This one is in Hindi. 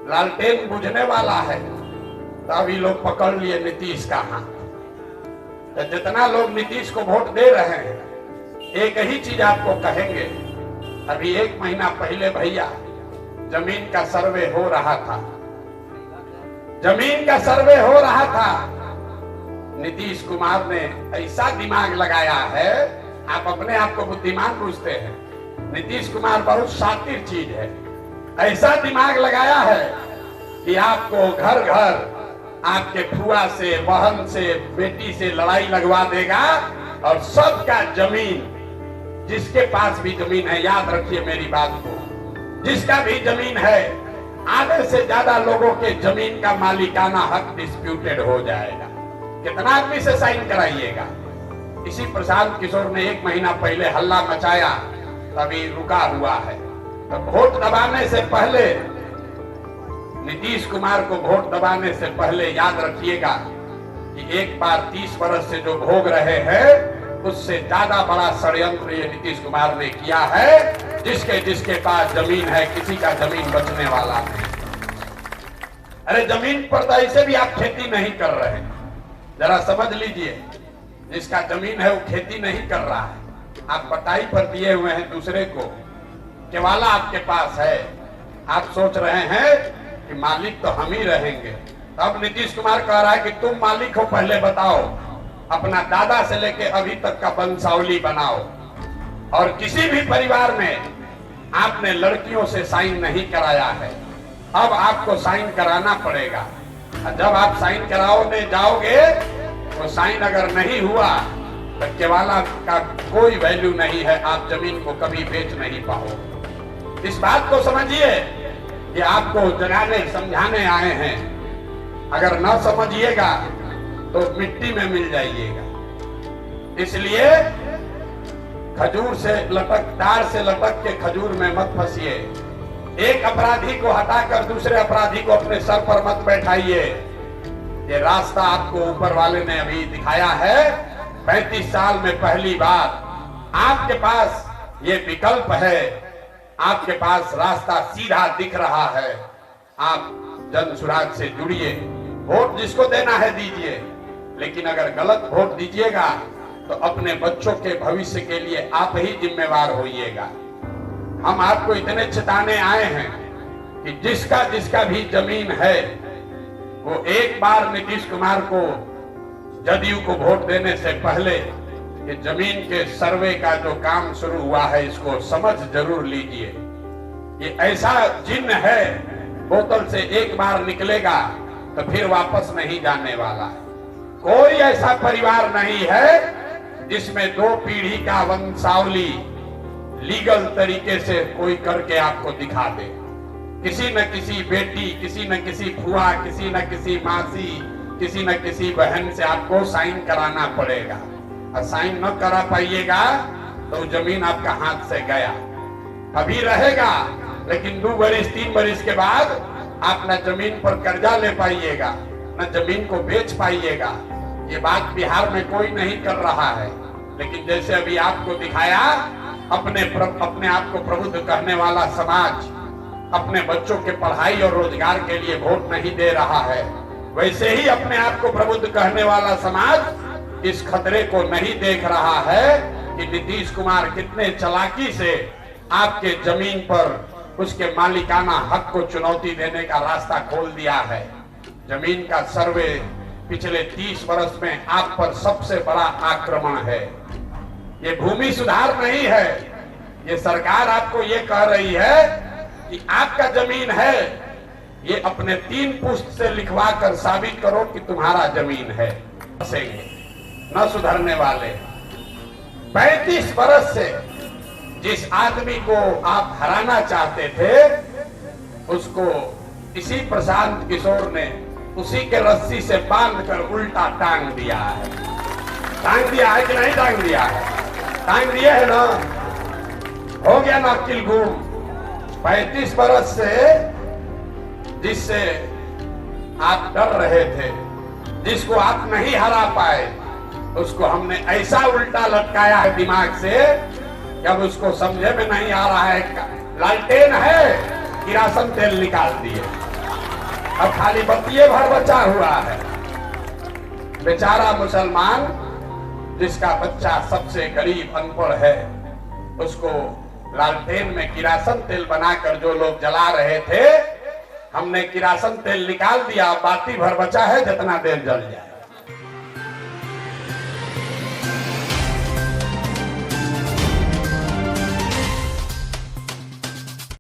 लालटेन बुझने वाला है तो अभी लोग पकड़ लिए नीतीश का हाथ। तो जितना लोग नीतीश को वोट दे रहे हैं, एक ही चीज आपको कहेंगे। अभी 1 महीना पहले भैया जमीन का सर्वे हो रहा था, जमीन का सर्वे हो रहा था। नीतीश कुमार ने ऐसा दिमाग लगाया है, आप अपने आप को बुद्धिमान पूछते हैं, नीतीश कुमार बहुत शातिर चीज है। ऐसा दिमाग लगाया है कि आपको घर घर आपके फुआ से, बहन से, बेटी से लड़ाई लगवा देगा और सबका जमीन, जिसके पास भी जमीन है, याद रखिए मेरी बात को, जिसका भी जमीन है, आधे से ज्यादा लोगों के जमीन का मालिकाना हक डिस्प्यूटेड हो जाएगा। कितना आदमी से साइन कराइएगा? इसी प्रशांत किशोर ने 1 महीना पहले हल्ला मचाया, तभी रुका हुआ है। तो वोट दबाने से पहले, नीतीश कुमार को वोट दबाने से पहले याद रखिएगा कि एक बार 30 वर्ष से जो भोग रहे हैं, उससे ज्यादा बड़ा षड्यंत्र ये नीतीश कुमार ने किया है। जिसके पास जमीन है, किसी का जमीन बचने वाला नहीं। अरे जमीन पर तो ऐसे भी आप खेती नहीं कर रहे हैं, जरा समझ लीजिए। जिसका जमीन है वो खेती नहीं कर रहा है, आप पटाई पर दिए हुए हैं दूसरे को, केवाला आपके पास है, आप सोच रहे हैं कि मालिक तो हम ही रहेंगे। अब नीतीश कुमार कह रहा है कि तुम मालिक हो, पहले बताओ, अपना दादा से लेके अभी तक का वंशावली बनाओ। और किसी भी परिवार में आपने लड़कियों से साइन नहीं कराया है, अब आपको साइन कराना पड़ेगा। जब आप साइन कराओगे जाओगे, तो साइन अगर नहीं हुआ तो केवाला का कोई वैल्यू नहीं है, आप जमीन को कभी बेच नहीं पाओगे। इस बात को समझिए, ये आपको जगाने समझाने आए हैं। अगर न समझिएगा तो मिट्टी में मिल जाइएगा। इसलिए खजूर से लटक, तार से लटक के खजूर में मत फंसिए। एक अपराधी को हटाकर दूसरे अपराधी को अपने सर पर मत बैठाइए। ये रास्ता आपको ऊपर वाले ने अभी दिखाया है। 35 साल में पहली बार आपके पास ये विकल्प है, आपके पास रास्ता सीधा दिख रहा है। आप जन सुराग से जुड़िए, वोट जिसको देना है दीजिए, लेकिन अगर गलत वोट दीजिएगा तो अपने बच्चों के भविष्य के लिए आप ही जिम्मेवार होइएगा। हम आपको इतने चेताने आए हैं कि जिसका भी जमीन है, वो एक बार नीतीश कुमार को, जदयू को वोट देने से पहले कि जमीन के सर्वे का जो काम शुरू हुआ है, इसको समझ जरूर लीजिए। ये ऐसा जिन्न है, बोतल से एक बार निकलेगा तो फिर वापस नहीं जाने वाला है। कोई ऐसा परिवार नहीं है जिसमें 2 पीढ़ी का वंशावली लीगल तरीके से कोई करके आपको दिखा दे। किसी न किसी बेटी, किसी न किसी फुआ, किसी न किसी मासी, किसी न किसी बहन से आपको साइन कराना पड़ेगा। और साइन न करा पाइएगा तो जमीन आपका हाथ से गया। अभी रहेगा, लेकिन 2 बरिस 3 बरिस के बाद आप न जमीन पर कर्जा ले पाइएगा, न जमीन को बेच पाइएगा। ये बात बिहार में कोई नहीं कर रहा है, लेकिन जैसे अभी आपको दिखाया, अपने आप को प्रबुद्ध कहने वाला समाज अपने बच्चों के पढ़ाई और रोजगार के लिए वोट नहीं दे रहा है, वैसे ही अपने आप को प्रबुद्ध कहने वाला समाज इस खतरे को नहीं देख रहा है कि नीतीश कुमार कितने चालाकी से आपके जमीन पर उसके मालिकाना हक को चुनौती देने का रास्ता खोल दिया है। जमीन का सर्वे पिछले 30 वर्ष में आप पर सबसे बड़ा आक्रमण है। ये भूमि सुधार नहीं है, ये सरकार आपको ये कह रही है कि आपका जमीन है, ये अपने 3 पुश्त से लिखवा कर साबित करो कि तुम्हारा जमीन है। न सुधरने वाले 35 वर्ष से जिस आदमी को आप हराना चाहते थे, उसको इसी प्रशांत किशोर ने उसी के रस्सी से बांधकर उल्टा टांग दिया है। टांग दिया है कि नहीं टांग दिया है? टांग दिया है ना, हो गया ना अक्ल घूम। 35 वर्ष से जिससे आप डर रहे थे, जिसको आप नहीं हरा पाए, उसको हमने ऐसा उल्टा लटकाया है दिमाग से कि अब उसको समझे में नहीं आ रहा है। लालटेन है, किरासन तेल निकाल दिए। अब खाली बत्तिये भर बचा हुआ है। बेचारा मुसलमान जिसका बच्चा सबसे गरीब अनपढ़ है, उसको लालटेन में किरासन तेल बनाकर जो लोग जला रहे थे, हमने किरासन तेल निकाल दिया, बाती भर बचा है, जितना देर जल जाए।